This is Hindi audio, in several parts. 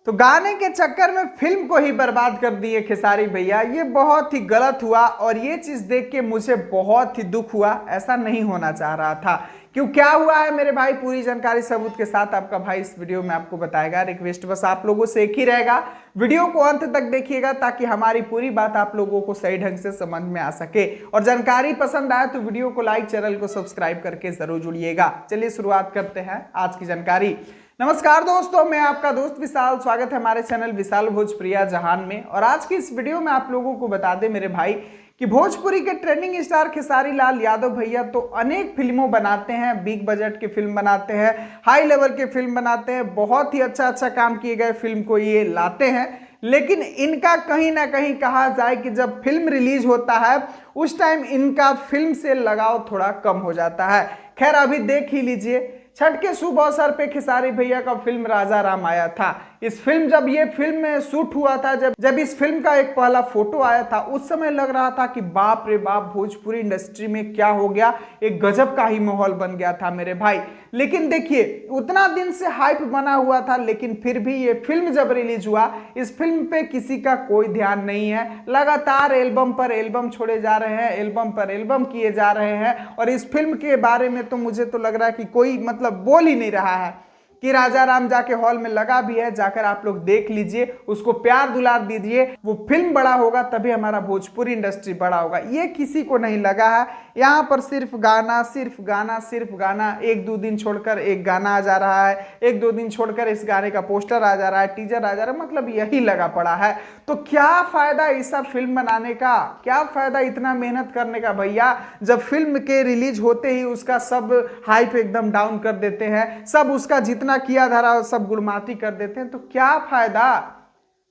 तो गाने के चक्कर में फिल्म को ही बर्बाद कर दिए खेसारी भैया। ये बहुत ही गलत हुआ और ये चीज देख के मुझे बहुत ही दुख हुआ। ऐसा नहीं होना चाह रहा था। क्यों, क्या हुआ है मेरे भाई, पूरी जानकारी सबूत के साथ आपका भाई इस वीडियो में आपको बताएगा। रिक्वेस्ट बस आप लोगों से एक ही रहेगा, वीडियो को अंत तक देखिएगा ताकि हमारी पूरी बात आप लोगों को सही ढंग से समझ में आ सके। और जानकारी पसंद आए तो वीडियो को लाइक, चैनल को सब्सक्राइब करके जरूर जुड़िएगा। चलिए शुरुआत करते हैं आज की जानकारी। नमस्कार दोस्तों, मैं आपका दोस्त विशाल, स्वागत है हमारे चैनल विशाल भोजपुरिया जहान में। और आज की इस वीडियो में आप लोगों को बता दें मेरे भाई कि भोजपुरी के ट्रेंडिंग स्टार खेसारी लाल यादव भैया तो अनेक फिल्मों बनाते हैं, बिग बजट की फिल्म बनाते हैं, हाई लेवल के फिल्म बनाते हैं, बहुत ही अच्छा काम किए गए फिल्म को ये लाते हैं। लेकिन इनका कहीं ना कहीं कहा जाए कि जब फिल्म रिलीज होता है उस टाइम इनका फिल्म से लगाव थोड़ा कम हो जाता है। खैर अभी देख ही लीजिए, छठ के शुभ अवसर पे खेसारी भैया का फिल्म राजा राम आया था। इस फिल्म जब ये फिल्म में शूट हुआ था, जब इस फिल्म का एक पहला फोटो आया था, उस समय लग रहा था कि बाप रे बाप, भोजपुरी इंडस्ट्री में क्या हो गया, एक गजब का ही माहौल बन गया था मेरे भाई। लेकिन देखिए, उतना दिन से हाइप बना हुआ था, लेकिन फिर भी ये फिल्म जब रिलीज हुआ, इस फिल्म पे किसी का कोई ध्यान नहीं है। लगातार एल्बम पर एल्बम छोड़े जा रहे हैं, एल्बम पर एल्बम किए जा रहे हैं। और इस फिल्म के बारे में तो मुझे तो लग रहा है कि कोई बोल ही नहीं रहा है कि राजा राम जाके हॉल में लगा भी है, जाकर आप लोग देख लीजिए, उसको प्यार दुलार दीजिए। वो फिल्म बड़ा होगा तभी हमारा भोजपुरी इंडस्ट्री बड़ा होगा, ये किसी को नहीं लगा है। यहाँ पर सिर्फ गाना सिर्फ गाना सिर्फ गाना, एक दो दिन छोड़कर एक गाना आ जा रहा है, एक दो दिन छोड़कर इस गाने का पोस्टर आ जा रहा है, टीजर आ जा रहा है, मतलब यही लगा पड़ा है। तो क्या फायदा ऐसा फिल्म बनाने का, क्या फायदा इतना मेहनत करने का भैया, जब फिल्म के रिलीज होते ही उसका सब हाइप एकदम डाउन कर देते हैं, सब उसका जितना किया धरा सब गुड़माती कर देते हैं। तो क्या फायदा,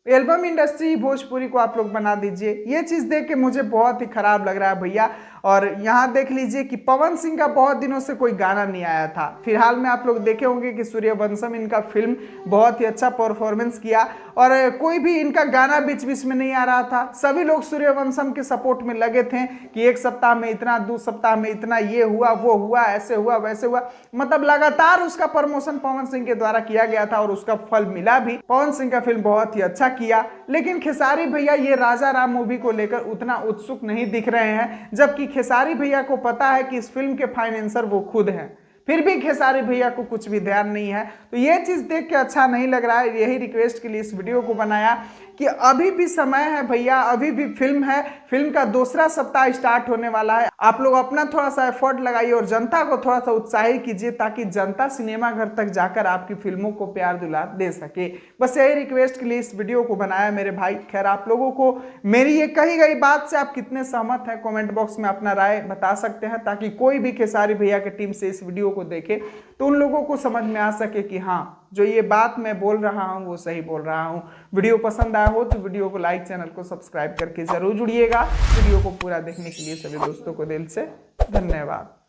एल्बम इंडस्ट्री भोजपुरी को आप लोग बना दीजिए। ये चीज देख के मुझे बहुत ही खराब लग रहा है भैया। और यहाँ देख लीजिए कि पवन सिंह का बहुत दिनों से कोई गाना नहीं आया था। फिलहाल में आप लोग देखे होंगे कि सूर्यवंशम इनका फिल्म बहुत ही अच्छा परफॉर्मेंस किया और कोई भी इनका गाना बीच बीच में नहीं आ रहा था। सभी लोग सूर्यवंशम के सपोर्ट में लगे थे कि एक सप्ताह में इतना, 2 सप्ताह में इतना, ये हुआ वो हुआ, ऐसे हुआ वैसे हुआ, मतलब लगातार उसका प्रमोशन पवन सिंह के द्वारा किया गया था और उसका फल मिला भी। पवन सिंह का फिल्म बहुत ही अच्छा किया। लेकिन खेसारी भैया ये राजा राम मूवी को लेकर उतना उत्सुक नहीं दिख रहे हैं, जबकि खेसारी भैया को पता है कि इस फिल्म के फाइनेंसर वो खुद हैं, फिर भी खेसारी भैया को कुछ भी ध्यान नहीं है। तो ये चीज देख के अच्छा नहीं लग रहा है। यही रिक्वेस्ट के लिए इस वीडियो को बनाया कि अभी भी समय है भैया, अभी भी फिल्म है, फिल्म का दूसरा सप्ताह स्टार्ट होने वाला है। आप लोग अपना थोड़ा सा एफर्ट लगाइए और जनता को थोड़ा सा उत्साहित कीजिए ताकि जनता सिनेमा घर तक जाकर आपकी फिल्मों को प्यार दुलार दे सके। बस यही रिक्वेस्ट के लिए इस वीडियो को बनाया मेरे भाई। खैर आप लोगों को मेरी ये कही गई बात से आप कितने सहमत हैं, कमेंट बॉक्स में अपना राय बता सकते हैं, ताकि कोई भी खेसारी भैया की टीम से इस वीडियो को देखे तो उन लोगों को समझ में आ सके कि हाँ, जो ये बात मैं बोल रहा हूँ वो सही बोल रहा हूँ। वीडियो पसंद आया हो तो वीडियो को लाइक, चैनल को सब्सक्राइब करके जरूर जुड़िएगा। वीडियो को पूरा देखने के लिए सभी दोस्तों को दिल से धन्यवाद।